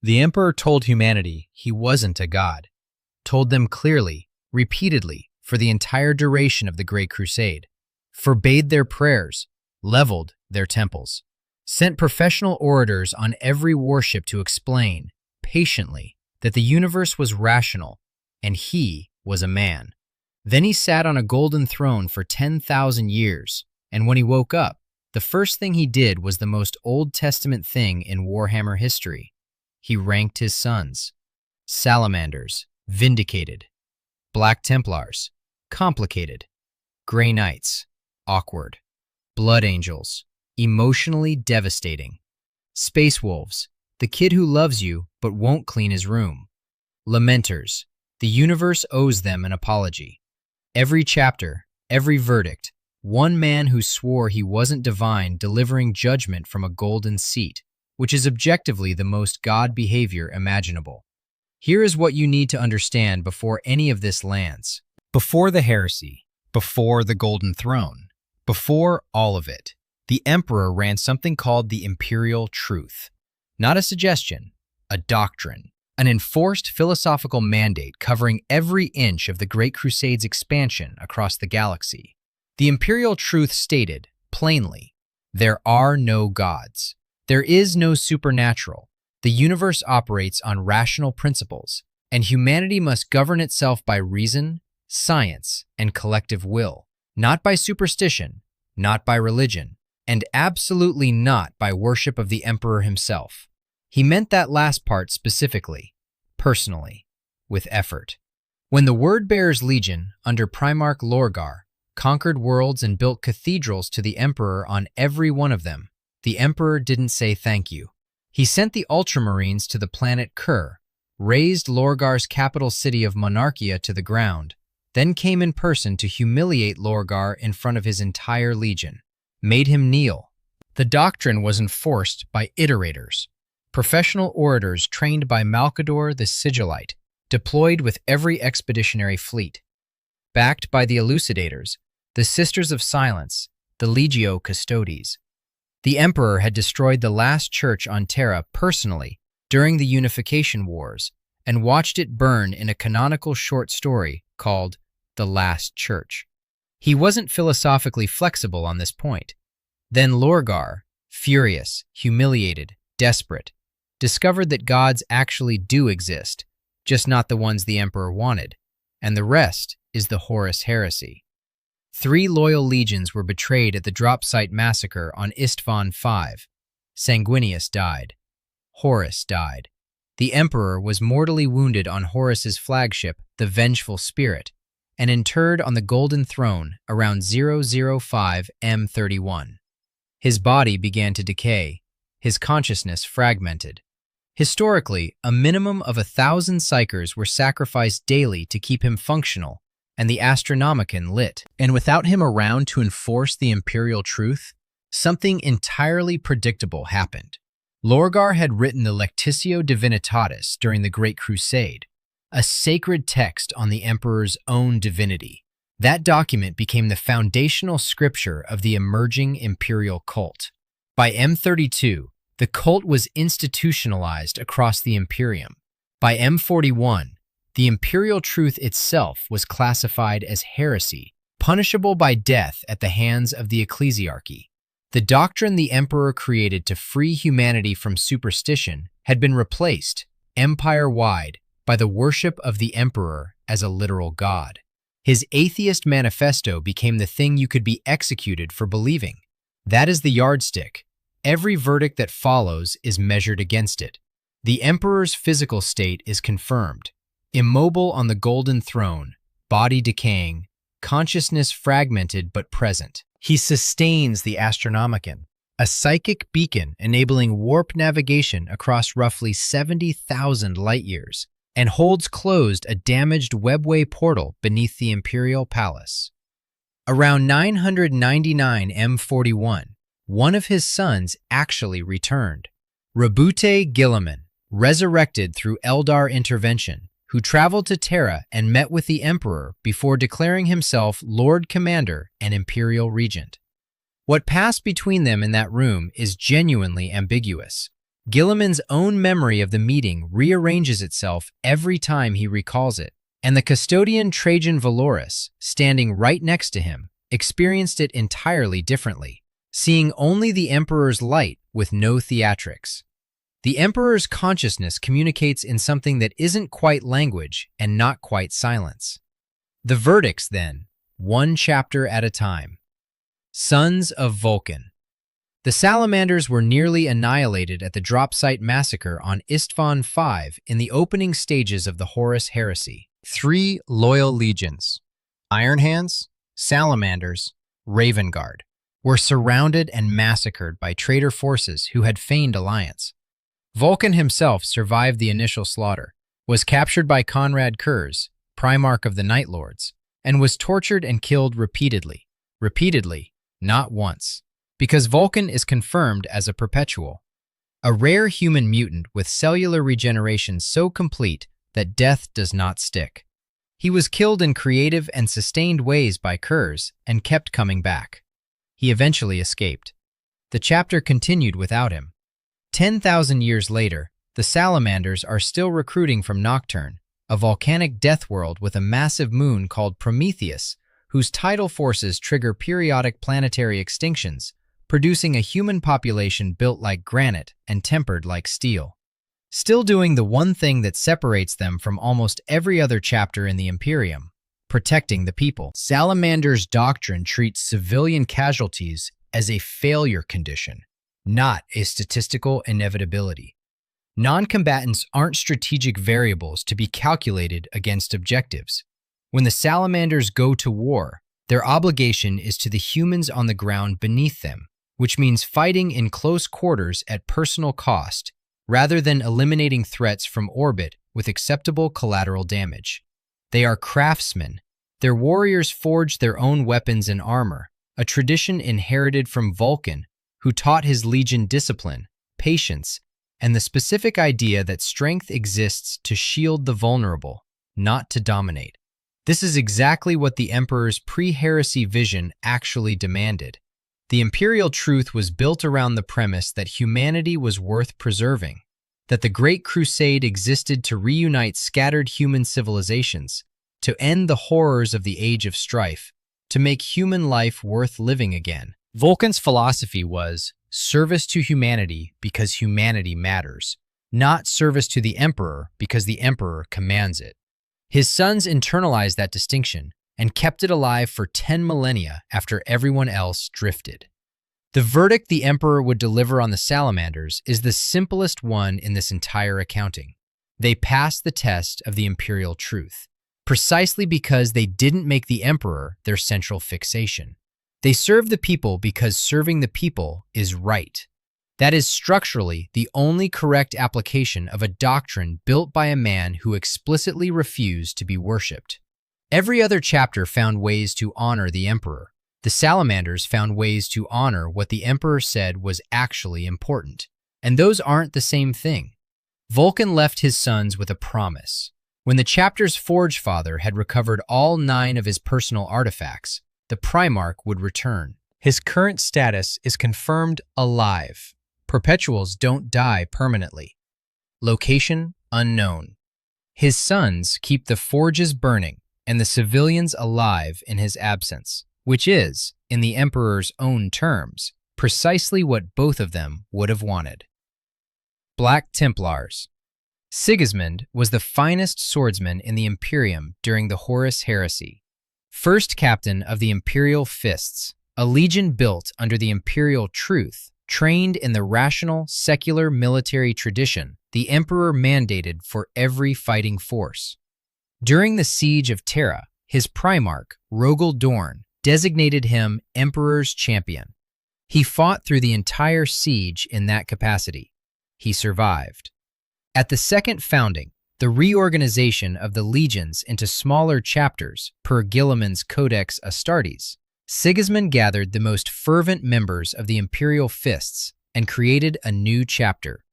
The Emperor told humanity he wasn't a god, told them clearly, repeatedly, for the entire duration of the Great Crusade, forbade their prayers, leveled their temples, sent professional orators on every warship to explain, patiently, that the universe was rational and he was a man. Then he sat on a golden throne for 10,000 years, and when he woke up, the first thing he did was the most Old Testament thing in Warhammer history. He ranked his sons. Salamanders, vindicated. Black Templars, complicated. Grey Knights, awkward. Blood Angels, emotionally devastating. Space Wolves, the kid who loves you but won't clean his room. Lamenters, the universe owes them an apology. Every chapter, every verdict, one man who swore he wasn't divine delivering judgment from a golden seat, which is objectively the most God behavior imaginable. Here is what you need to understand before any of this lands. Before the heresy, before the golden throne, before all of it, the Emperor ran something called the Imperial Truth. Not a suggestion, a doctrine. An enforced philosophical mandate covering every inch of the Great Crusade's expansion across the galaxy. The Imperial Truth stated, plainly, there are no gods. There is no supernatural. The universe operates on rational principles, and humanity must govern itself by reason, science, and collective will, not by superstition, not by religion, and absolutely not by worship of the Emperor himself. He meant that last part specifically, personally, with effort. When the Word-Bearers Legion, under Primarch Lorgar, conquered worlds and built cathedrals to the Emperor on every one of them, the Emperor didn't say thank you. He sent the Ultramarines to the planet Kur, razed Lorgar's capital city of Monarchia to the ground, then came in person to humiliate Lorgar in front of his entire legion, made him kneel. The doctrine was enforced by iterators, professional orators trained by Malcador the Sigillite, deployed with every expeditionary fleet. Backed by the Elucidators, the Sisters of Silence, the Legio Custodes. The Emperor had destroyed the last church on Terra personally during the Unification Wars and watched it burn in a canonical short story called The Last Church. He wasn't philosophically flexible on this point. Then Lorgar, furious, humiliated, desperate, discovered that gods actually do exist, just not the ones the Emperor wanted, and the rest is the Horus Heresy. 3 loyal legions were betrayed at the drop site massacre on Istvan V. Sanguinius died. Horus died. The Emperor was mortally wounded on Horus's flagship, the Vengeful Spirit, and interred on the Golden Throne around 005 M31. His body began to decay, his consciousness fragmented. Historically, a minimum of 1,000 psychers were sacrificed daily to keep him functional and the Astronomicon lit. And without him around to enforce the Imperial Truth, something entirely predictable happened. Lorgar had written the Lectitio Divinitatis during the Great Crusade, a sacred text on the Emperor's own divinity. That document became the foundational scripture of the emerging imperial cult. By M32, the cult was institutionalized across the Imperium. By M41, the Imperial Truth itself was classified as heresy, punishable by death at the hands of the ecclesiarchy. The doctrine the Emperor created to free humanity from superstition had been replaced, empire-wide, by the worship of the Emperor as a literal god. His atheist manifesto became the thing you could be executed for believing. That is the yardstick. Every verdict that follows is measured against it. The Emperor's physical state is confirmed. Immobile on the Golden Throne, body decaying, consciousness fragmented but present. He sustains the Astronomicon, a psychic beacon enabling warp navigation across roughly 70,000 light-years, and holds closed a damaged webway portal beneath the Imperial Palace. Around 999 M41, one of his sons actually returned. Roboute Guilliman, resurrected through Eldar intervention, who traveled to Terra and met with the Emperor before declaring himself Lord Commander and Imperial Regent. What passed between them in that room is genuinely ambiguous. Guilliman's own memory of the meeting rearranges itself every time he recalls it, and the custodian Trajan Valorous, standing right next to him, experienced it entirely differently, seeing only the emperor's light with no theatrics. The emperor's consciousness communicates in something that isn't quite language and not quite silence. The verdicts, then, one chapter at a time. Sons of Vulcan. The Salamanders were nearly annihilated at the drop site massacre on Isstvan V in the opening stages of the Horus Heresy. 3 loyal legions, Iron Hands, Salamanders, Raven Guard, were surrounded and massacred by traitor forces who had feigned alliance. Vulcan himself survived the initial slaughter, was captured by Conrad Kurz, Primarch of the Night Lords, and was tortured and killed repeatedly, not once, because Vulcan is confirmed as a perpetual, a rare human mutant with cellular regeneration so complete that death does not stick. He was killed in creative and sustained ways by Kurz and kept coming back. He eventually escaped. The chapter continued without him. 10,000 years later, the Salamanders are still recruiting from Nocturne, a volcanic death world with a massive moon called Prometheus, whose tidal forces trigger periodic planetary extinctions, producing a human population built like granite and tempered like steel. Still doing the one thing that separates them from almost every other chapter in the Imperium, protecting the people. Salamander's doctrine treats civilian casualties as a failure condition, not a statistical inevitability. Non-combatants aren't strategic variables to be calculated against objectives. When the Salamanders go to war, their obligation is to the humans on the ground beneath them, which means fighting in close quarters at personal cost, rather than eliminating threats from orbit with acceptable collateral damage. They are craftsmen. Their warriors forge their own weapons and armor, a tradition inherited from Vulcan, who taught his legion discipline, patience, and the specific idea that strength exists to shield the vulnerable, not to dominate. This is exactly what the Emperor's pre-heresy vision actually demanded. The Imperial Truth was built around the premise that humanity was worth preserving, that the Great Crusade existed to reunite scattered human civilizations, to end the horrors of the Age of Strife, to make human life worth living again. Vulcan's philosophy was service to humanity because humanity matters, not service to the Emperor because the Emperor commands it. His sons internalized that distinction and kept it alive for 10 millennia after everyone else drifted. The verdict the Emperor would deliver on the Salamanders is the simplest one in this entire accounting. They passed the test of the Imperial Truth, precisely because they didn't make the Emperor their central fixation. They serve the people because serving the people is right. That is structurally the only correct application of a doctrine built by a man who explicitly refused to be worshipped. Every other chapter found ways to honor the Emperor. The Salamanders found ways to honor what the Emperor said was actually important. And those aren't the same thing. Vulcan left his sons with a promise. When the chapter's Forge Father had recovered all 9 of his personal artifacts, the Primarch would return. His current status is confirmed alive. Perpetuals don't die permanently. Location unknown. His sons keep the forges burning and the civilians alive in his absence, which is, in the Emperor's own terms, precisely what both of them would have wanted. Black Templars. Sigismund was the finest swordsman in the Imperium during the Horus Heresy. First captain of the Imperial Fists, a legion built under the Imperial Truth, trained in the rational, secular military tradition the Emperor mandated for every fighting force. During the Siege of Terra, his Primarch, Rogel Dorn, designated him Emperor's Champion. He fought through the entire siege in that capacity. He survived. At the second founding, the reorganization of the legions into smaller chapters per Guilliman's Codex Astartes, Sigismund gathered the most fervent members of the Imperial Fists and created a new chapter,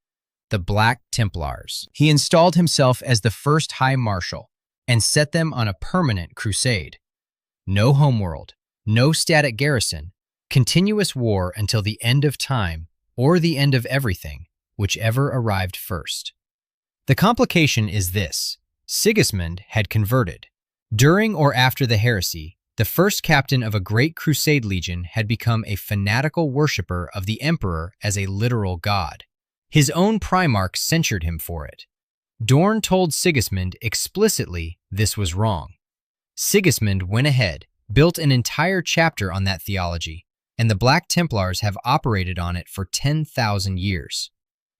the Black Templars. He installed himself as the first High Marshal and set them on a permanent crusade. No homeworld, no static garrison, continuous war until the end of time, or the end of everything, whichever arrived first. The complication is this: Sigismund had converted. During or after the Heresy, the first captain of a Great Crusade legion had become a fanatical worshipper of the emperor as a literal god. His own Primarch censured him for it. Dorn told Sigismund explicitly this was wrong. Sigismund went ahead, built an entire chapter on that theology, and the Black Templars have operated on it for 10,000 years.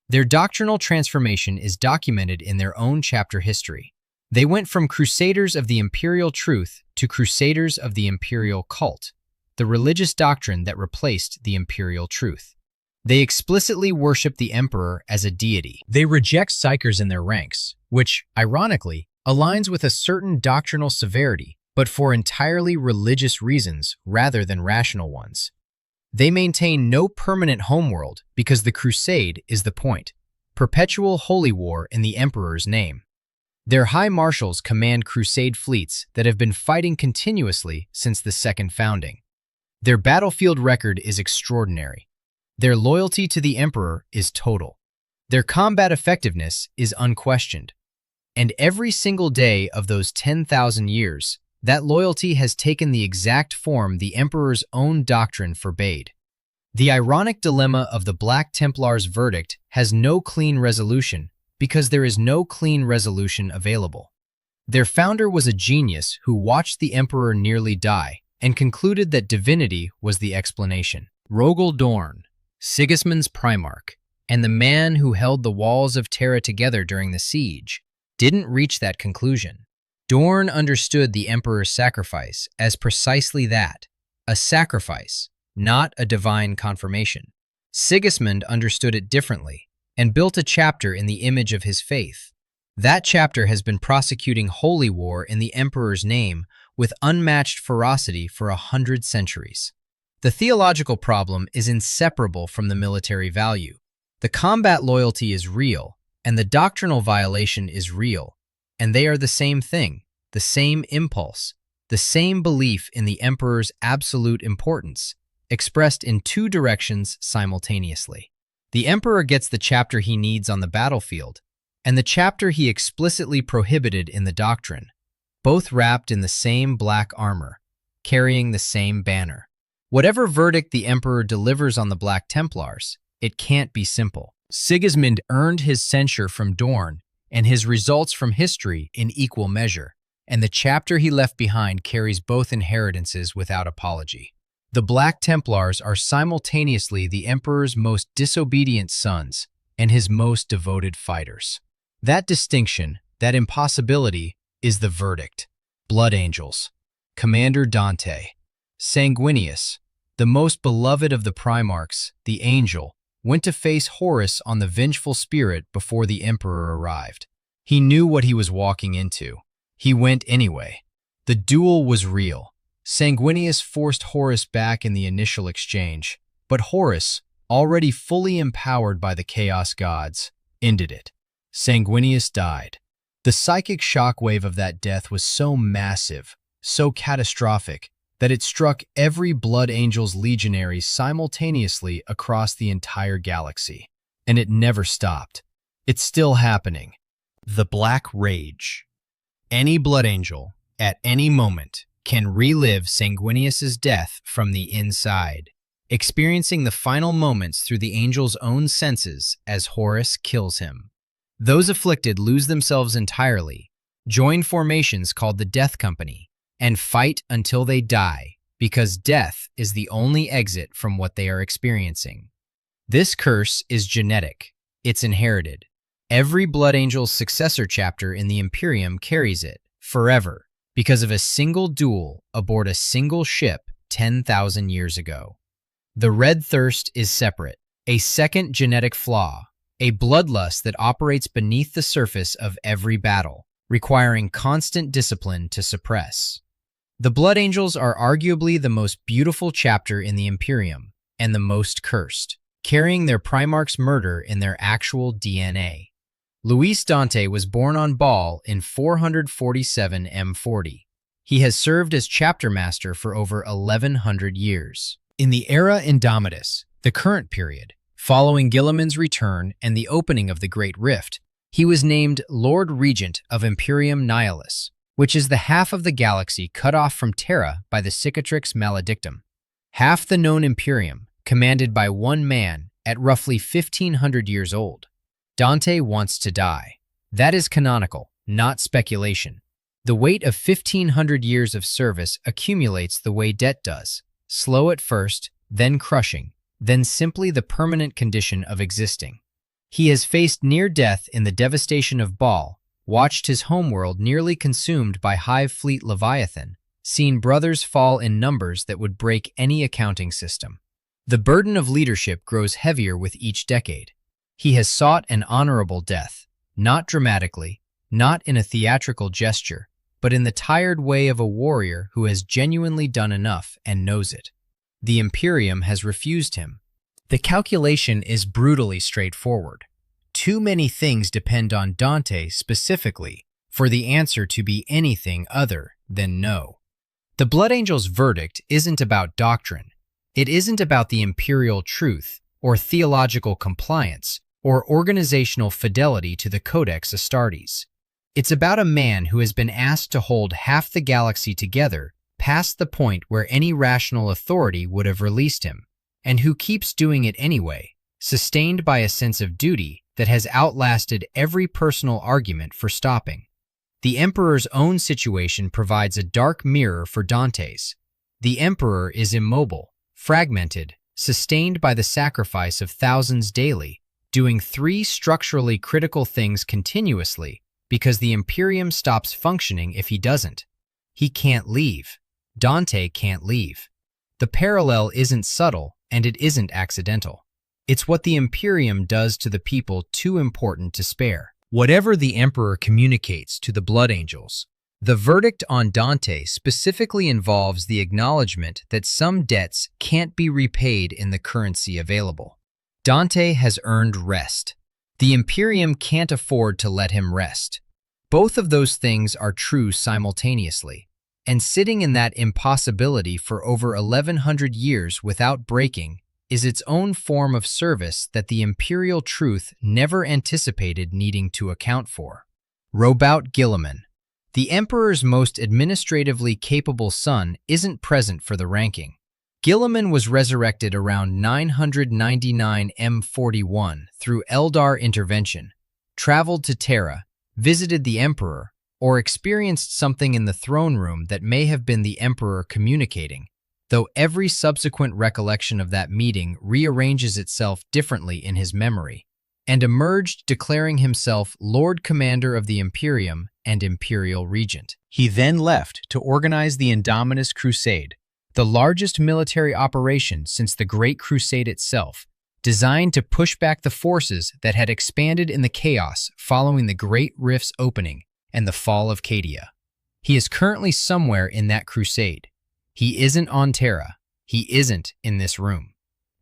Their doctrinal transformation is documented in their own chapter history. They went from Crusaders of the Imperial Truth to Crusaders of the Imperial Cult, the religious doctrine that replaced the Imperial Truth. They explicitly worship the Emperor as a deity. They reject psychers in their ranks, which, ironically, aligns with a certain doctrinal severity, but for entirely religious reasons rather than rational ones. They maintain no permanent homeworld because the crusade is the point, perpetual holy war in the Emperor's name. Their high marshals command crusade fleets that have been fighting continuously since the Second Founding. Their battlefield record is extraordinary. Their loyalty to the Emperor is total. Their combat effectiveness is unquestioned. And every single day of those 10,000 years, that loyalty has taken the exact form the Emperor's own doctrine forbade. The ironic dilemma of the Black Templars' verdict has no clean resolution because there is no clean resolution available. Their founder was a genius who watched the Emperor nearly die and concluded that divinity was the explanation. Rogal Dorn, Sigismund's Primarch, and the man who held the walls of Terra together during the siege, didn't reach that conclusion. Dorn understood the Emperor's sacrifice as precisely that, a sacrifice, not a divine confirmation. Sigismund understood it differently and built a chapter in the image of his faith. That chapter has been prosecuting holy war in the Emperor's name with unmatched ferocity for 100 centuries. The theological problem is inseparable from the military value. The combat loyalty is real, and the doctrinal violation is real, and they are the same thing, the same impulse, the same belief in the Emperor's absolute importance, expressed in two directions simultaneously. The Emperor gets the chapter he needs on the battlefield, and the chapter he explicitly prohibited in the doctrine, both wrapped in the same black armor, carrying the same banner. Whatever verdict the Emperor delivers on the Black Templars, it can't be simple. Sigismund earned his censure from Dorn and his results from history in equal measure, and the chapter he left behind carries both inheritances without apology. The Black Templars are simultaneously the Emperor's most disobedient sons and his most devoted fighters. That distinction, that impossibility, is the verdict. Blood Angels, Commander Dante, Sanguinius, the most beloved of the Primarchs, the Angel, went to face Horus on the vengeful spirit before the Emperor arrived. He knew what he was walking into. He went anyway. The duel was real. Sanguinius forced Horus back in the initial exchange, but Horus, already fully empowered by the Chaos Gods, ended it. Sanguinius died. The psychic shockwave of that death was so massive, so catastrophic, that it struck every Blood Angel's legionaries simultaneously across the entire galaxy. And it never stopped. It's still happening. The Black Rage. Any Blood Angel, at any moment, can relive Sanguinius's death from the inside, experiencing the final moments through the Angel's own senses as Horus kills him. Those afflicted lose themselves entirely, join formations called the Death Company, and fight until they die, because death is the only exit from what they are experiencing. This curse is genetic. It's inherited. Every Blood Angel's successor chapter in the Imperium carries it, forever, because of a single duel aboard a single ship 10,000 years ago. The Red Thirst is separate, a second genetic flaw, a bloodlust that operates beneath the surface of every battle, requiring constant discipline to suppress. The Blood Angels are arguably the most beautiful chapter in the Imperium, and the most cursed, carrying their Primarch's murder in their actual DNA. Luis Dante was born on Baal in 447 M40. He has served as chapter master for over 1,100 years. In the Era Indomitus, the current period, Following Guilliman's return and the opening of the Great Rift, he was named Lord Regent of Imperium Nihilus, which is the half of the galaxy cut off from Terra by the Cicatrix Maledictum. Half the known Imperium, commanded by one man at roughly 1,500 years old. Dante wants to die. That is canonical, not speculation. The weight of 1,500 years of service accumulates the way debt does, slow at first, then crushing, then simply the permanent condition of existing. He has faced near death in the devastation of Baal, watched his homeworld nearly consumed by Hive Fleet Leviathan, seen brothers fall in numbers that would break any accounting system. The burden of leadership grows heavier with each decade. He has sought an honorable death, not dramatically, not in a theatrical gesture, but in the tired way of a warrior who has genuinely done enough and knows it. The Imperium has refused him. The calculation is brutally straightforward. Too many things depend on Dante specifically for the answer to be anything other than no. The Blood Angel's verdict isn't about doctrine. It isn't about the Imperial Truth or theological compliance or organizational fidelity to the Codex Astartes. It's about a man who has been asked to hold half the galaxy together past the point where any rational authority would have released him, and who keeps doing it anyway, sustained by a sense of duty that has outlasted every personal argument for stopping. The Emperor's own situation provides a dark mirror for Dante's. The Emperor is immobile, fragmented, sustained by the sacrifice of thousands daily, doing three structurally critical things continuously because the Imperium stops functioning if he doesn't. He can't leave. Dante can't leave. The parallel isn't subtle, and it isn't accidental. It's what the Imperium does to the people too important to spare. Whatever the Emperor communicates to the Blood Angels, the verdict on Dante specifically involves the acknowledgement that some debts can't be repaid in the currency available. Dante has earned rest. The Imperium can't afford to let him rest. Both of those things are true simultaneously, and sitting in that impossibility for over 1,100 years without breaking is its own form of service that the Imperial Truth never anticipated needing to account for. Roboute Guilliman. The Emperor's most administratively capable son isn't present for the ranking. Guilliman was resurrected around 999 M41 through Eldar intervention, traveled to Terra, visited the Emperor, or experienced something in the throne room that may have been the Emperor communicating, though every subsequent recollection of that meeting rearranges itself differently in his memory, and emerged declaring himself Lord Commander of the Imperium and Imperial Regent. He then left to organize the Indominus Crusade, the largest military operation since the Great Crusade itself, designed to push back the forces that had expanded in the chaos following the Great Rift's opening and the fall of Cadia. He is currently somewhere in that crusade. He isn't on Terra. He isn't in this room.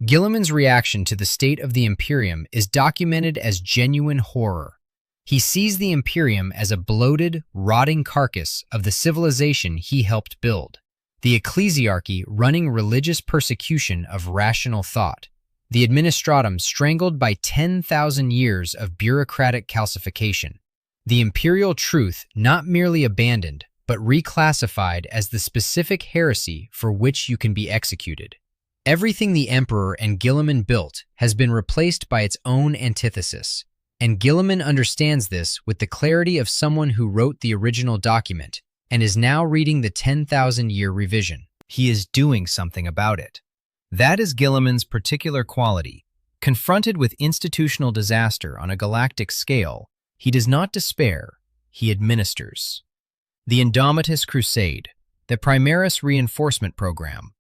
Guilliman's reaction to the state of the Imperium is documented as genuine horror. He sees the Imperium as a bloated, rotting carcass of the civilization he helped build, the ecclesiarchy running religious persecution of rational thought, the administratum strangled by 10,000 years of bureaucratic calcification, the Imperial Truth not merely abandoned, but reclassified as the specific heresy for which you can be executed. Everything the Emperor and Guilliman built has been replaced by its own antithesis, and Guilliman understands this with the clarity of someone who wrote the original document and is now reading the 10,000-year revision. He is doing something about it. That is Guilliman's particular quality. Confronted with institutional disaster on a galactic scale, he does not despair, he administers. The Indomitus Crusade, the Primaris Reinforcement Program,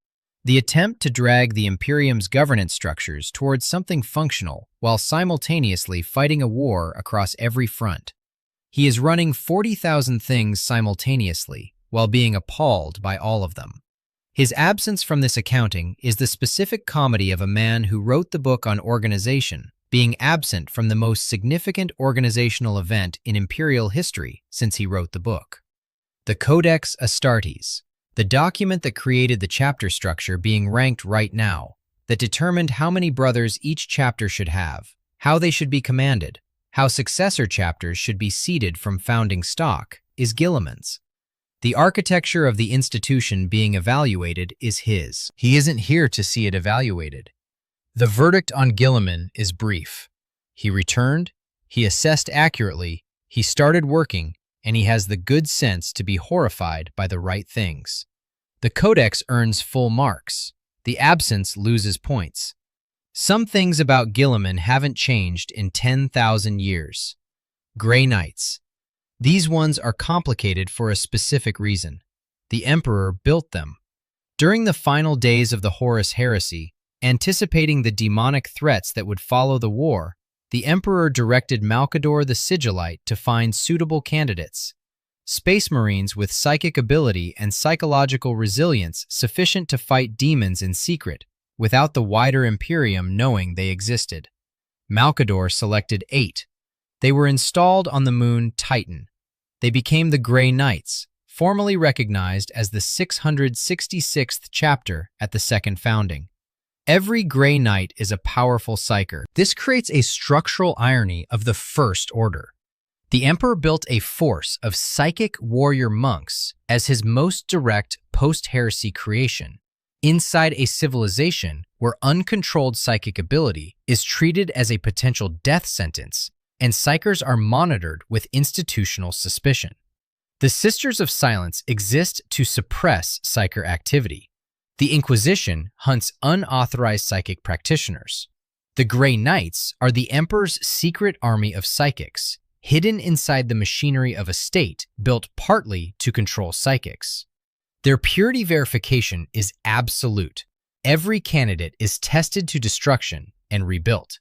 the attempt to drag the Imperium's governance structures towards something functional while simultaneously fighting a war across every front. He is running 40,000 things simultaneously while being appalled by all of them. His absence from this accounting is the specific comedy of a man who wrote the book on organization, being absent from the most significant organizational event in Imperial history since he wrote the book. The Codex Astartes, the document that created the chapter structure being ranked right now, that determined how many brothers each chapter should have, how they should be commanded, how successor chapters should be seeded from founding stock, is Guilliman's. The architecture of the institution being evaluated is his. He isn't here to see it evaluated. The verdict on Guilliman is brief. He returned, he assessed accurately, he started working, and he has the good sense to be horrified by the right things. The codex earns full marks. The absence loses points. Some things about Guilliman haven't changed in 10,000 years. Grey Knights. These ones are complicated for a specific reason. The Emperor built them. During the final days of the Horus Heresy, anticipating the demonic threats that would follow the war, the Emperor directed Malcador the Sigillite to find suitable candidates. Space Marines with psychic ability and psychological resilience sufficient to fight demons in secret, without the wider Imperium knowing they existed. Malcador selected 8. They were installed on the moon Titan. They became the Grey Knights, formally recognized as the 666th chapter at the second founding. Every Grey Knight is a powerful psyker. This creates a structural irony of the First Order. The Emperor built a force of psychic warrior monks as his most direct post-heresy creation, inside a civilization where uncontrolled psychic ability is treated as a potential death sentence, and psychers are monitored with institutional suspicion. The Sisters of Silence exist to suppress psyker activity. The Inquisition hunts unauthorized psychic practitioners. The Grey Knights are the Emperor's secret army of psychics, hidden inside the machinery of a state built partly to control psychics. Their purity verification is absolute. Every candidate is tested to destruction and rebuilt.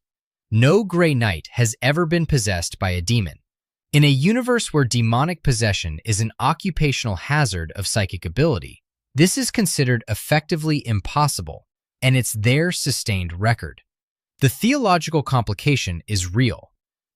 No Grey Knight has ever been possessed by a demon. In a universe where demonic possession is an occupational hazard of psychic ability, this is considered effectively impossible, and it's their sustained record. The theological complication is real.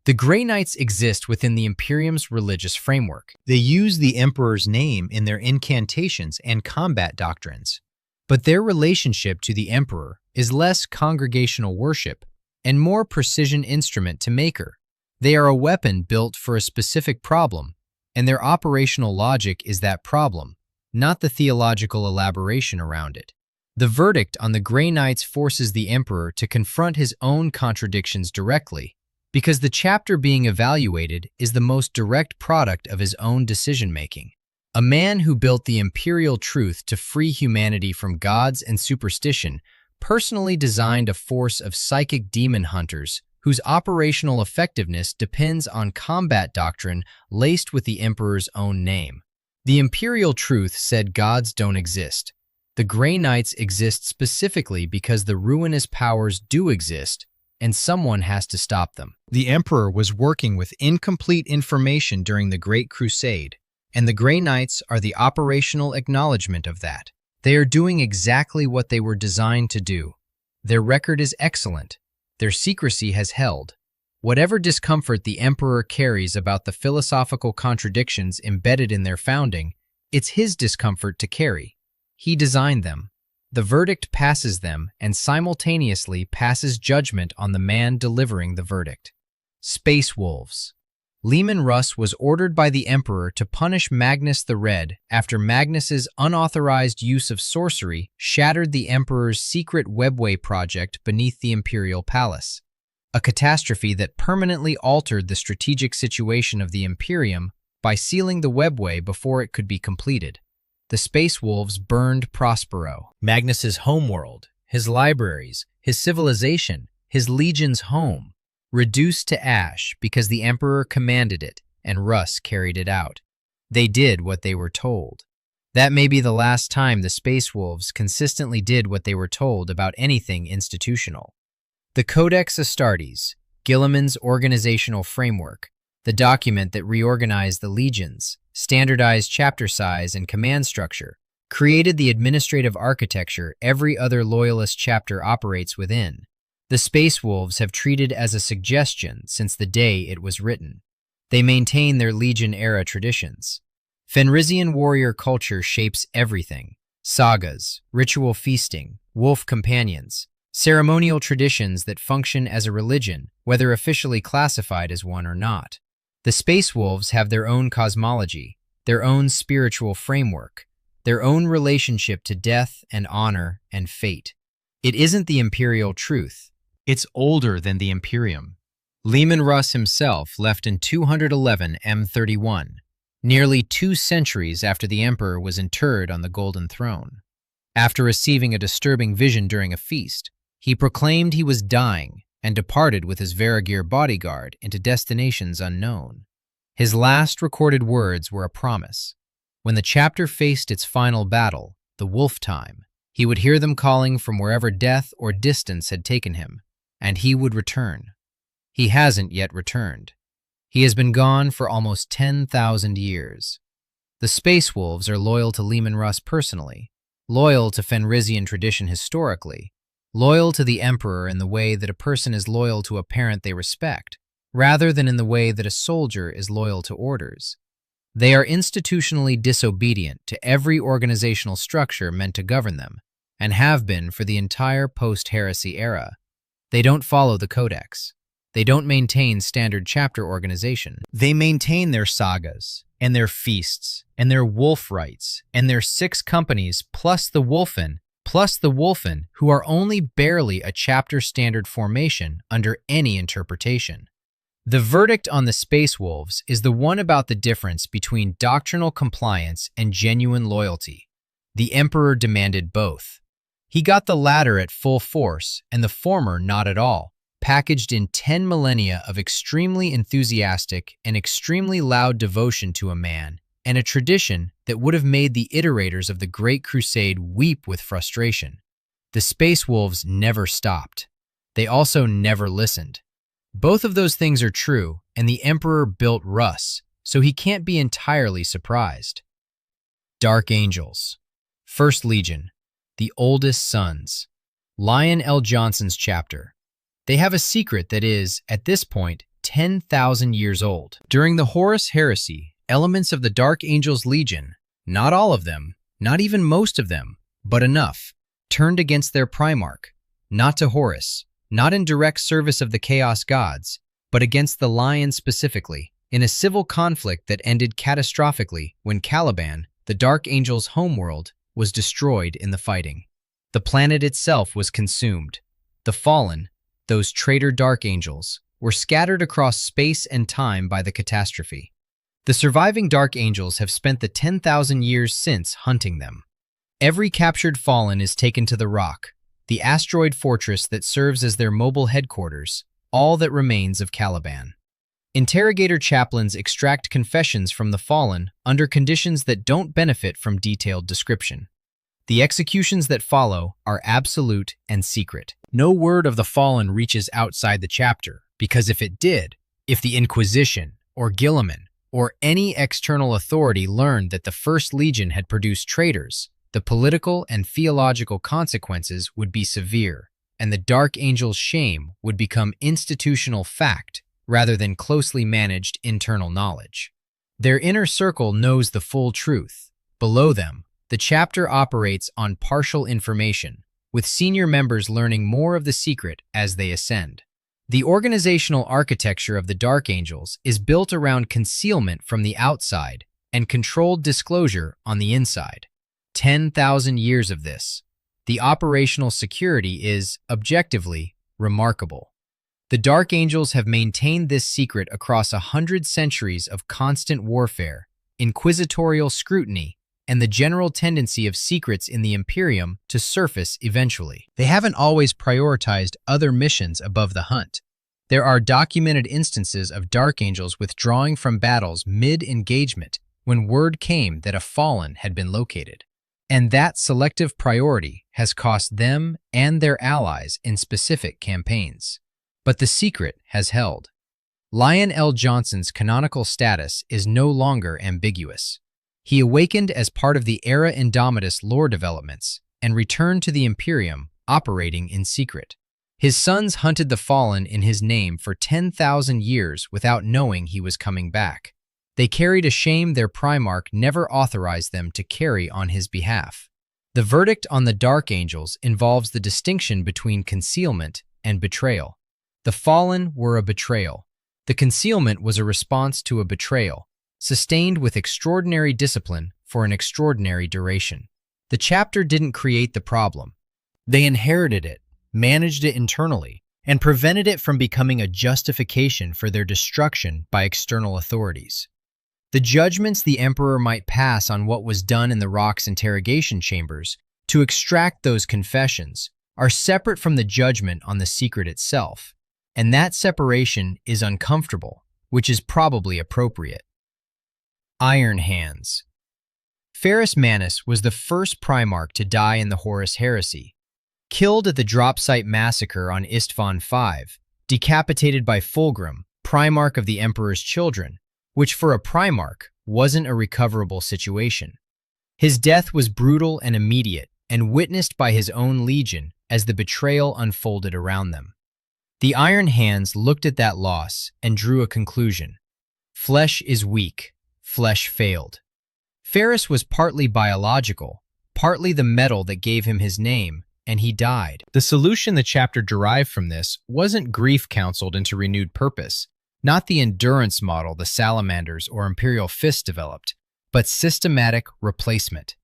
The Grey Knights exist within the Imperium's religious framework. They use the Emperor's name in their incantations and combat doctrines. But their relationship to the Emperor is less congregational worship and more precision instrument to maker. They are a weapon built for a specific problem, and their operational logic is that problem, not the theological elaboration around it. The verdict on the Grey Knights forces the Emperor to confront his own contradictions directly, because the chapter being evaluated is the most direct product of his own decision-making. A man who built the Imperial Truth to free humanity from gods and superstition personally designed a force of psychic demon hunters whose operational effectiveness depends on combat doctrine laced with the Emperor's own name. The Imperial Truth said gods don't exist. The Grey Knights exist specifically because the ruinous powers do exist, and someone has to stop them. The Emperor was working with incomplete information during the Great Crusade, and the Grey Knights are the operational acknowledgement of that. They are doing exactly what they were designed to do. Their record is excellent. Their secrecy has held. Whatever discomfort the Emperor carries about the philosophical contradictions embedded in their founding, it's his discomfort to carry. He designed them. The verdict passes them and simultaneously passes judgment on the man delivering the verdict. Space Wolves. Leman Russ was ordered by the Emperor to punish Magnus the Red after Magnus's unauthorized use of sorcery shattered the Emperor's secret webway project beneath the Imperial Palace, a catastrophe that permanently altered the strategic situation of the Imperium by sealing the webway before it could be completed. The Space Wolves burned Prospero, Magnus's homeworld, his libraries, his civilization, his legion's home, reduced to ash because the Emperor commanded it and Russ carried it out. They did what they were told. That may be the last time the Space Wolves consistently did what they were told about anything institutional. The Codex Astartes, Guilliman's organizational framework, the document that reorganized the legions, standardized chapter size and command structure, created the administrative architecture every other loyalist chapter operates within. The Space Wolves have treated as a suggestion since the day it was written. They maintain their Legion-era traditions. Fenrisian warrior culture shapes everything. Sagas, ritual feasting, wolf companions. ceremonial traditions that function as a religion, whether officially classified as one or not. The Space Wolves have their own cosmology, their own spiritual framework, their own relationship to death and honor and fate. It isn't the Imperial Truth. It's older than the Imperium. Leman Russ himself left in 211 M31, nearly 2 centuries after the Emperor was interred on the Golden Throne. After receiving a disturbing vision during a feast, he proclaimed he was dying and departed with his Varagir bodyguard into destinations unknown. His last recorded words were a promise. When the chapter faced its final battle, the wolf time, he would hear them calling from wherever death or distance had taken him, and he would return. He hasn't yet returned. He has been gone for almost 10,000 years. The Space Wolves are loyal to Leman Russ personally, loyal to Fenrisian tradition historically, loyal to the Emperor in the way that a person is loyal to a parent they respect, rather than in the way that a soldier is loyal to orders. They are institutionally disobedient to every organizational structure meant to govern them, and have been for the entire post-Heresy era. They don't follow the Codex. They don't maintain standard chapter organization. They maintain their sagas, and their feasts, and their wolf rites, and their 6 companies plus the Wolfen, who are only barely a chapter standard formation under any interpretation. The verdict on the Space Wolves is the one about the difference between doctrinal compliance and genuine loyalty. The Emperor demanded both. He got the latter at full force and the former not at all, packaged in 10 millennia of extremely enthusiastic and extremely loud devotion to a man, and a tradition that would have made the iterators of the Great Crusade weep with frustration. The Space Wolves never stopped. They also never listened. Both of those things are true, and the Emperor built Russ, so he can't be entirely surprised. Dark Angels. First Legion. The Oldest Sons. Lion L. Johnson's chapter. They have a secret that is, at this point, 10,000 years old. During the Horus Heresy, elements of the Dark Angels Legion, not all of them, not even most of them, but enough, turned against their Primarch, not to Horus, not in direct service of the Chaos Gods, but against the Lion specifically, in a civil conflict that ended catastrophically when Caliban, the Dark Angels' homeworld, was destroyed in the fighting. The planet itself was consumed. The Fallen, those traitor Dark Angels, were scattered across space and time by the catastrophe. The surviving Dark Angels have spent the 10,000 years since hunting them. Every captured Fallen is taken to the Rock, the asteroid fortress that serves as their mobile headquarters, all that remains of Caliban. Interrogator chaplains extract confessions from the Fallen under conditions that don't benefit from detailed description. The executions that follow are absolute and secret. No word of the Fallen reaches outside the chapter, because if it did, if the Inquisition, or Guilliman, or any external authority learned that the First Legion had produced traitors, the political and theological consequences would be severe, and the Dark Angel's shame would become institutional fact rather than closely managed internal knowledge. Their inner circle knows the full truth. Below them, the chapter operates on partial information, with senior members learning more of the secret as they ascend. The organizational architecture of the Dark Angels is built around concealment from the outside and controlled disclosure on the inside. 10,000 years of this. The operational security is, objectively, remarkable. The Dark Angels have maintained this secret across 100 centuries of constant warfare, inquisitorial scrutiny, and the general tendency of secrets in the Imperium to surface eventually. They haven't always prioritized other missions above the hunt. There are documented instances of Dark Angels withdrawing from battles mid-engagement when word came that a Fallen had been located. And that selective priority has cost them and their allies in specific campaigns. But the secret has held. Lion L. Johnson's canonical status is no longer ambiguous. He awakened as part of the Era Indomitus lore developments and returned to the Imperium, operating in secret. His sons hunted the Fallen in his name for 10,000 years without knowing he was coming back. They carried a shame their Primarch never authorized them to carry on his behalf. The verdict on the Dark Angels involves the distinction between concealment and betrayal. The fallen were a betrayal. The concealment was a response to a betrayal, sustained with extraordinary discipline for an extraordinary duration. The chapter didn't create the problem. They inherited it, managed it internally, and prevented it from becoming a justification for their destruction by external authorities. The judgments the Emperor might pass on what was done in the Rock's interrogation chambers to extract those confessions are separate from the judgment on the secret itself, and that separation is uncomfortable, which is probably appropriate. Iron Hands. Ferrus Manus was the first Primarch to die in the Horus Heresy, killed at the Dropsite massacre on Isstvan V, decapitated by Fulgrim, Primarch of the Emperor's children, which for a Primarch wasn't a recoverable situation. His death was brutal and immediate, and witnessed by his own legion as the betrayal unfolded around them. The Iron Hands looked at that loss and drew a conclusion. Flesh is weak. Flesh failed. Ferrus was partly biological, partly the metal that gave him his name, and he died. The solution the chapter derived from this wasn't grief counseled into renewed purpose, not the endurance model the Salamanders or Imperial Fists developed, but systematic replacement.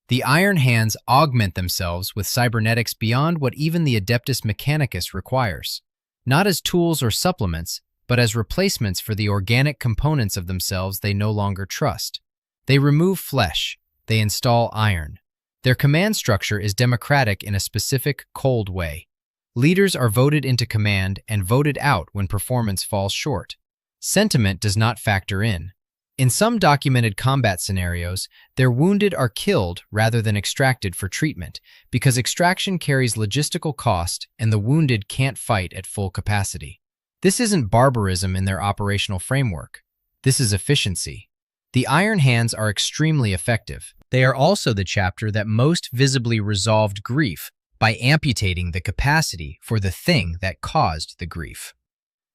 The Iron Hands augment themselves with cybernetics beyond what even the Adeptus Mechanicus requires, not as tools or supplements, but as replacements for the organic components of themselves they no longer trust. They remove flesh, they install iron. Their command structure is democratic in a specific, cold way. Leaders are voted into command and voted out when performance falls short. Sentiment does not factor in. In some documented combat scenarios, their wounded are killed rather than extracted for treatment because extraction carries logistical cost and the wounded can't fight at full capacity. This isn't barbarism in their operational framework. This is efficiency. The Iron Hands are extremely effective. They are also the chapter that most visibly resolved grief by amputating the capacity for the thing that caused the grief.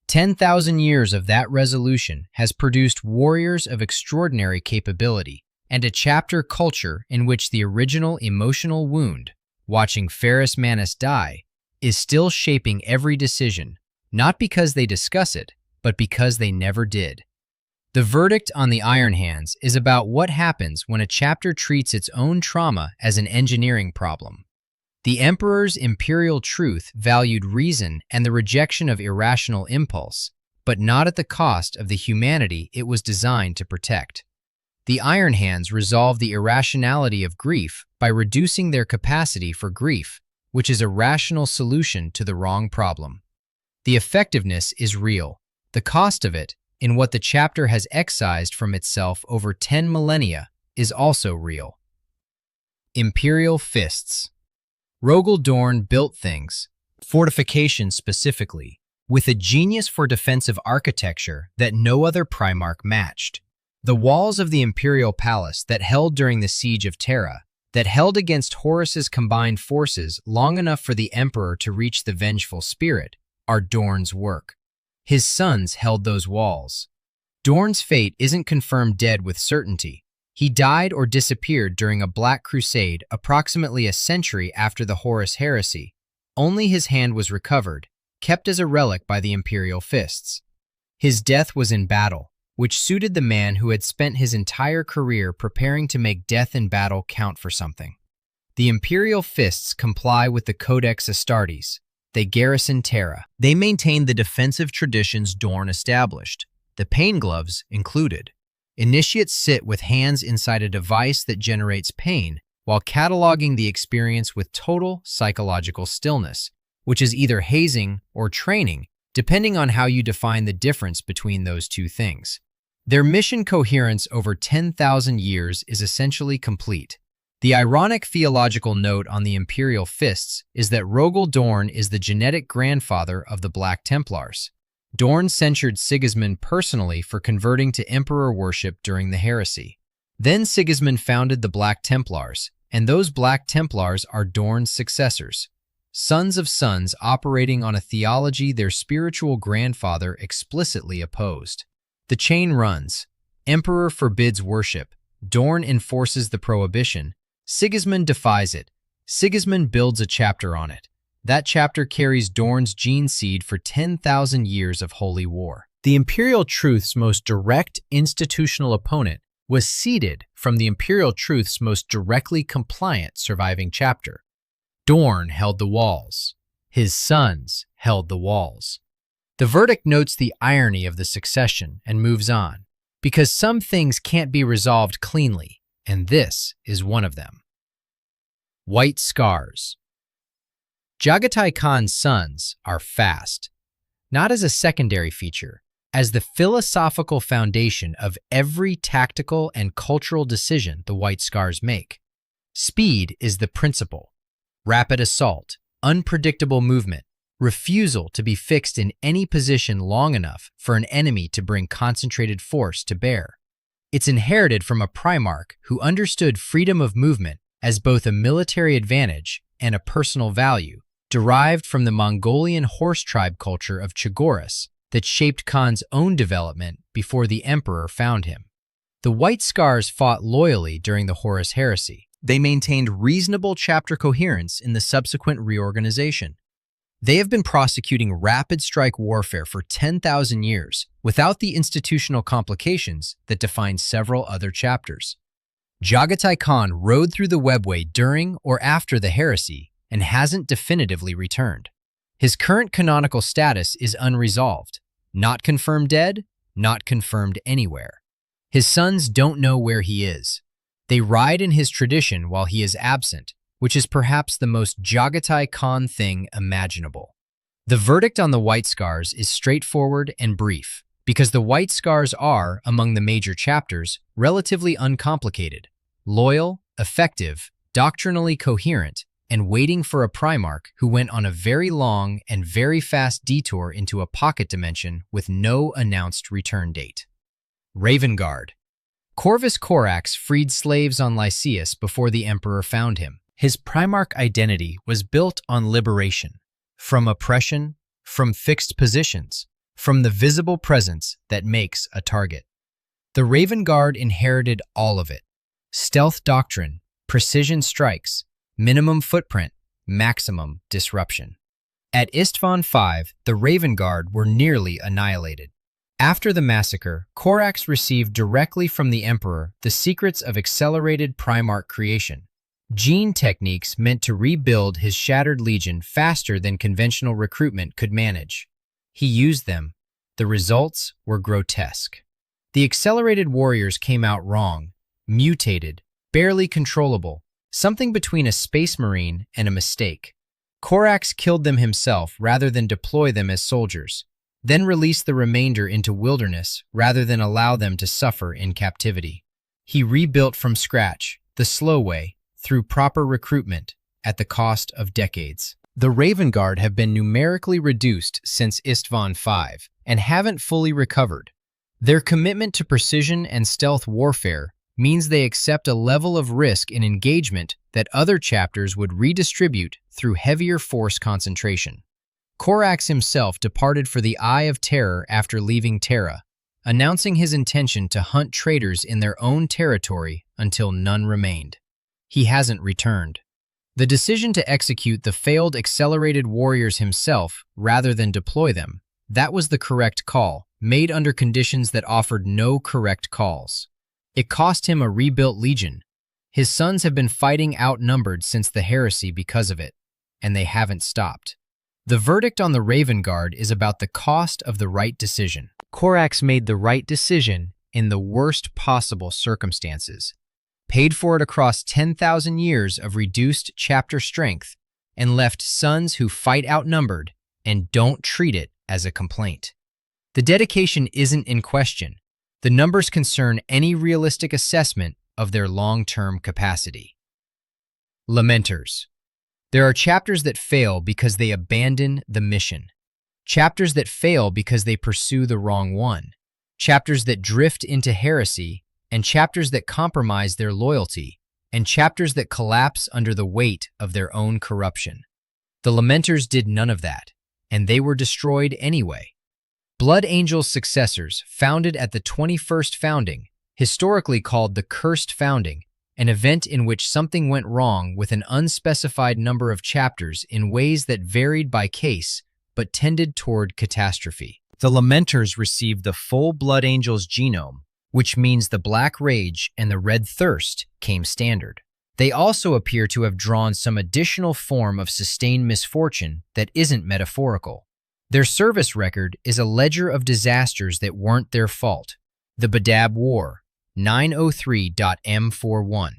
10,000 years of that resolution has produced warriors of extraordinary capability and a chapter culture in which the original emotional wound, watching Ferrus Manus die, is still shaping every decision, not because they discuss it, but because they never did. The verdict on the Iron Hands is about what happens when a chapter treats its own trauma as an engineering problem. The Emperor's Imperial Truth valued reason and the rejection of irrational impulse, but not at the cost of the humanity it was designed to protect. The Iron Hands resolve the irrationality of grief by reducing their capacity for grief, which is a rational solution to the wrong problem. The effectiveness is real. The cost of it, in what the chapter has excised from itself over 10 millennia, is also real. Imperial Fists. Rogal Dorn built things, fortifications specifically, with a genius for defensive architecture that no other Primarch matched. The walls of the Imperial Palace that held during the Siege of Terra, that held against Horus's combined forces long enough for the Emperor to reach the vengeful spirit, are Dorn's work. His sons held those walls. Dorn's fate isn't confirmed dead with certainty. He died or disappeared during a Black Crusade approximately a century after the Horus Heresy. Only his hand was recovered, kept as a relic by the Imperial Fists. His death was in battle, which suited the man who had spent his entire career preparing to make death in battle count for something. The Imperial Fists comply with the Codex Astartes. They garrison Terra. They maintain the defensive traditions Dorn established, the Pain Gloves included. Initiates sit with hands inside a device that generates pain while cataloging the experience with total psychological stillness, which is either hazing or training, depending on how you define the difference between those two things. Their mission coherence over 10,000 years is essentially complete. The ironic theological note on the Imperial Fists is that Rogal Dorn is the genetic grandfather of the Black Templars. Dorn censured Sigismund personally for converting to emperor worship during the Heresy. Then Sigismund founded the Black Templars, and those Black Templars are Dorn's successors. Sons of sons operating on a theology their spiritual grandfather explicitly opposed. The chain runs. Emperor forbids worship. Dorn enforces the prohibition. Sigismund defies it. Sigismund builds a chapter on it. That chapter carries Dorn's gene seed for 10,000 years of holy war. The Imperial Truth's most direct institutional opponent was seeded from the Imperial Truth's most directly compliant surviving chapter. Dorn held the walls. His sons held the walls. The verdict notes the irony of the succession and moves on, because some things can't be resolved cleanly, and this is one of them. White scars. Jagatai Khan's sons are fast, not as a secondary feature, as the philosophical foundation of every tactical and cultural decision the White Scars make. Speed is the principle. Rapid assault, unpredictable movement, refusal to be fixed in any position long enough for an enemy to bring concentrated force to bear. It's inherited from a Primarch who understood freedom of movement as both a military advantage and a personal value, derived from the Mongolian horse tribe culture of Chagoris that shaped Khan's own development before the Emperor found him. The White Scars fought loyally during the Horus Heresy. They maintained reasonable chapter coherence in the subsequent reorganization. They have been prosecuting rapid strike warfare for 10,000 years without the institutional complications that define several other chapters. Jagatai Khan rode through the webway during or after the heresy and hasn't definitively returned. His current canonical status is unresolved. Not confirmed dead, not confirmed anywhere. His sons don't know where he is. They ride in his tradition while he is absent, which is perhaps the most Jagatai Khan thing imaginable. The verdict on the White Scars is straightforward and brief, because the White Scars are, among the major chapters, relatively uncomplicated, loyal, effective, doctrinally coherent, and waiting for a Primarch who went on a very long and very fast detour into a pocket dimension with no announced return date. Raven Guard. Corvus Corax freed slaves on Lycius before the Emperor found him. His Primarch identity was built on liberation, from oppression, from fixed positions, from the visible presence that makes a target. The Raven Guard inherited all of it: stealth doctrine, precision strikes, minimum footprint, maximum disruption. At Istvan V, the Raven Guard were nearly annihilated. After the massacre, Corax received directly from the Emperor the secrets of accelerated Primarch creation, gene techniques meant to rebuild his shattered legion faster than conventional recruitment could manage. He used them. The results were grotesque. The accelerated warriors came out wrong, mutated, barely controllable, something between a space marine and a mistake. Corax killed them himself rather than deploy them as soldiers, then released the remainder into wilderness rather than allow them to suffer in captivity. He rebuilt from scratch, the slow way, through proper recruitment, at the cost of decades. The Raven Guard have been numerically reduced since Istvan V and haven't fully recovered. Their commitment to precision and stealth warfare means they accept a level of risk in engagement that other chapters would redistribute through heavier force concentration. Corax himself departed for the Eye of Terror after leaving Terra, announcing his intention to hunt traitors in their own territory until none remained. He hasn't returned. The decision to execute the failed accelerated warriors himself rather than deploy them, that was the correct call, made under conditions that offered no correct calls. It cost him a rebuilt legion. His sons have been fighting outnumbered since the heresy because of it, and they haven't stopped. The verdict on the Raven Guard is about the cost of the right decision. Corax made the right decision in the worst possible circumstances, paid for it across 10,000 years of reduced chapter strength, and left sons who fight outnumbered and don't treat it as a complaint. The dedication isn't in question. The numbers concern any realistic assessment of their long-term capacity. Lamenters. There are chapters that fail because they abandon the mission. Chapters that fail because they pursue the wrong one. Chapters that drift into heresy, and chapters that compromise their loyalty, and chapters that collapse under the weight of their own corruption. The Lamenters did none of that, and they were destroyed anyway. Blood Angel's successors, founded at the 21st founding, historically called the Cursed Founding, an event in which something went wrong with an unspecified number of chapters in ways that varied by case but tended toward catastrophe. The Lamenters received the full Blood Angel's genome, which means the Black Rage and the Red Thirst came standard. They also appear to have drawn some additional form of sustained misfortune that isn't metaphorical. Their service record is a ledger of disasters that weren't their fault. The Badab War, 903.M41.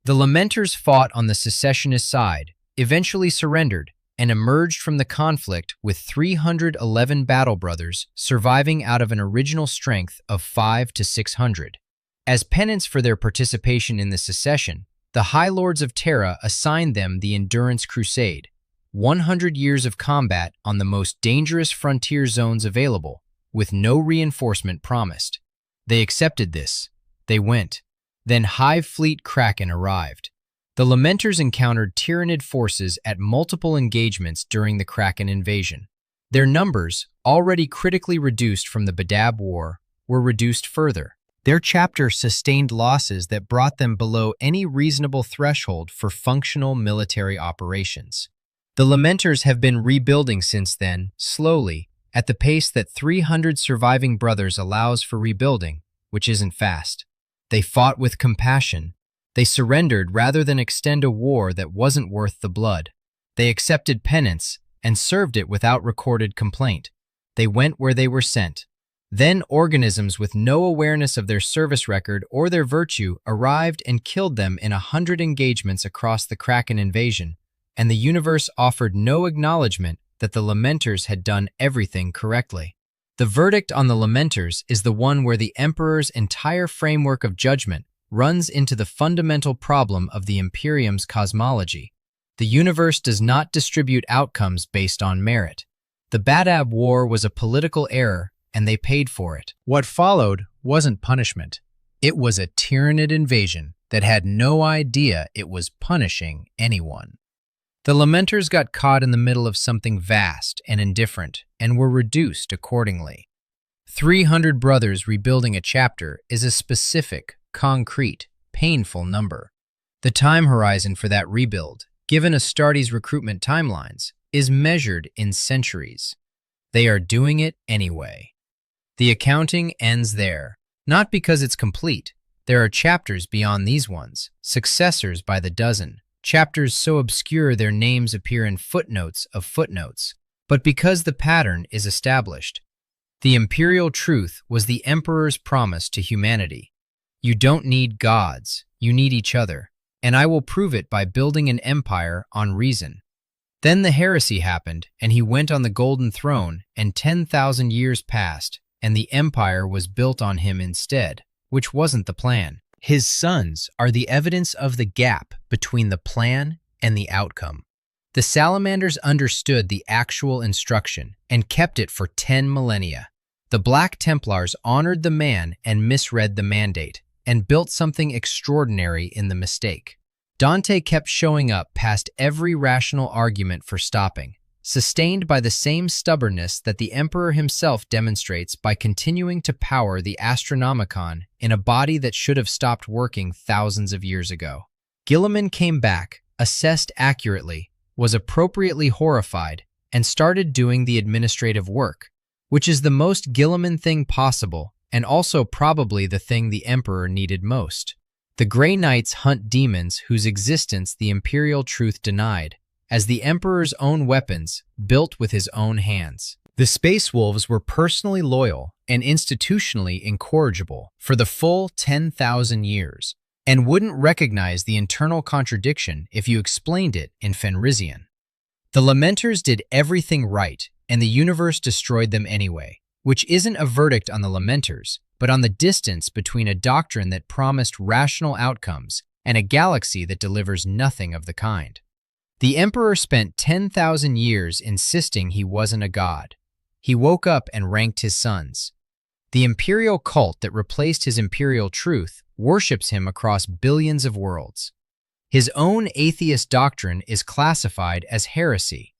The Lamenters fought on the secessionist side, eventually surrendered, and emerged from the conflict with 311 battle brothers surviving out of an original strength of 500 to 600. As penance for their participation in the secession, the High Lords of Terra assigned them the Endurance Crusade, 100 years of combat on the most dangerous frontier zones available, with no reinforcement promised. They accepted this. They went. Then Hive Fleet Kraken arrived. The Lamenters encountered Tyrannid forces at multiple engagements during the Kraken invasion. Their numbers, already critically reduced from the Badab War, were reduced further. Their chapter sustained losses that brought them below any reasonable threshold for functional military operations. The Lamenters have been rebuilding since then, slowly, at the pace that 300 surviving brothers allows for rebuilding, which isn't fast. They fought with compassion. They surrendered rather than extend a war that wasn't worth the blood. They accepted penance and served it without recorded complaint. They went where they were sent. Then organisms with no awareness of their service record or their virtue arrived and killed them in 100 engagements across the Kraken invasion, and the universe offered no acknowledgement that the Lamenters had done everything correctly. The verdict on the Lamenters is the one where the Emperor's entire framework of judgment runs into the fundamental problem of the Imperium's cosmology. The universe does not distribute outcomes based on merit. The Badab War was a political error, and they paid for it. What followed wasn't punishment. It was a Tyrannid invasion that had no idea it was punishing anyone. The Lamenters got caught in the middle of something vast and indifferent and were reduced accordingly. 300 brothers rebuilding a chapter is a specific, concrete, painful number. The time horizon for that rebuild, given Astartes' recruitment timelines, is measured in centuries. They are doing it anyway. The accounting ends there, not because it's complete. There are chapters beyond these ones, successors by the dozen, chapters so obscure their names appear in footnotes of footnotes, but because the pattern is established. The Imperial Truth was the Emperor's promise to humanity. You don't need gods, you need each other, and I will prove it by building an empire on reason. Then the Heresy happened, and he went on the Golden Throne, and 10,000 years passed, and the empire was built on him instead, which wasn't the plan. His sons are the evidence of the gap between the plan and the outcome. The Salamanders understood the actual instruction and kept it for 10 millennia. The Black Templars honored the man and misread the mandate, and built something extraordinary in the mistake. Dante kept showing up past every rational argument for stopping, sustained by the same stubbornness that the Emperor himself demonstrates by continuing to power the Astronomicon in a body that should have stopped working thousands of years ago. Guilliman came back, assessed accurately, was appropriately horrified, and started doing the administrative work, which is the most Guilliman thing possible and also probably the thing the Emperor needed most. The Grey Knights hunt demons whose existence the Imperial Truth denied, as the Emperor's own weapons, built with his own hands. The Space Wolves were personally loyal and institutionally incorrigible for the full 10,000 years, and wouldn't recognize the internal contradiction if you explained it in Fenrisian. The Lamenters did everything right, and the universe destroyed them anyway, which isn't a verdict on the Lamenters, but on the distance between a doctrine that promised rational outcomes and a galaxy that delivers nothing of the kind. The Emperor spent 10,000 years insisting he wasn't a god. He woke up and ranked his sons. The imperial cult that replaced his Imperial Truth worships him across billions of worlds. His own atheist doctrine is classified as heresy.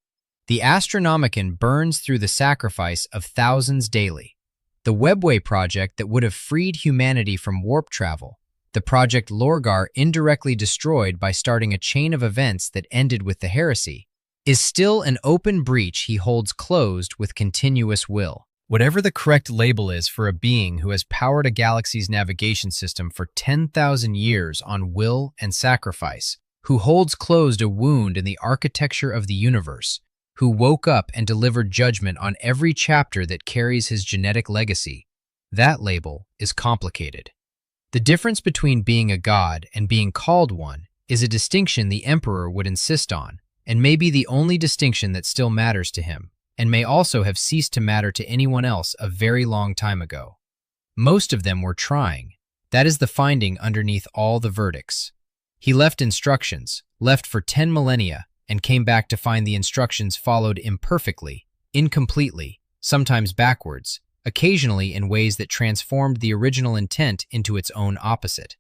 The Astronomicon burns through the sacrifice of thousands daily. The Webway project that would have freed humanity from warp travel, the Project Lorgar indirectly destroyed by starting a chain of events that ended with the Heresy, is still an open breach he holds closed with continuous will. Whatever the correct label is for a being who has powered a galaxy's navigation system for 10,000 years on will and sacrifice, who holds closed a wound in the architecture of the universe, who woke up and delivered judgment on every chapter that carries his genetic legacy, that label is complicated. The difference between being a god and being called one is a distinction the Emperor would insist on, and may be the only distinction that still matters to him, and may also have ceased to matter to anyone else a very long time ago. Most of them were trying. That is the finding underneath all the verdicts. He left instructions, left for 10 millennia, and came back to find the instructions followed imperfectly, incompletely, sometimes backwards, occasionally in ways that transformed the original intent into its own opposite.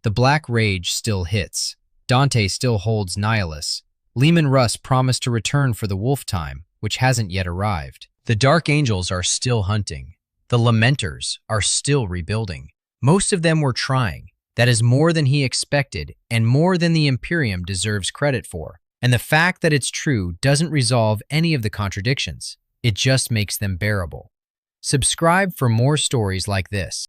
The Black Rage still hits. Dante still holds Nihilus. Leman Russ promised to return for the Wolf Time, which hasn't yet arrived. The Dark Angels are still hunting. The Lamenters are still rebuilding. Most of them were trying. That is more than he expected and more than the Imperium deserves credit for. And the fact that it's true doesn't resolve any of the contradictions. It just makes them bearable. Subscribe for more stories like this.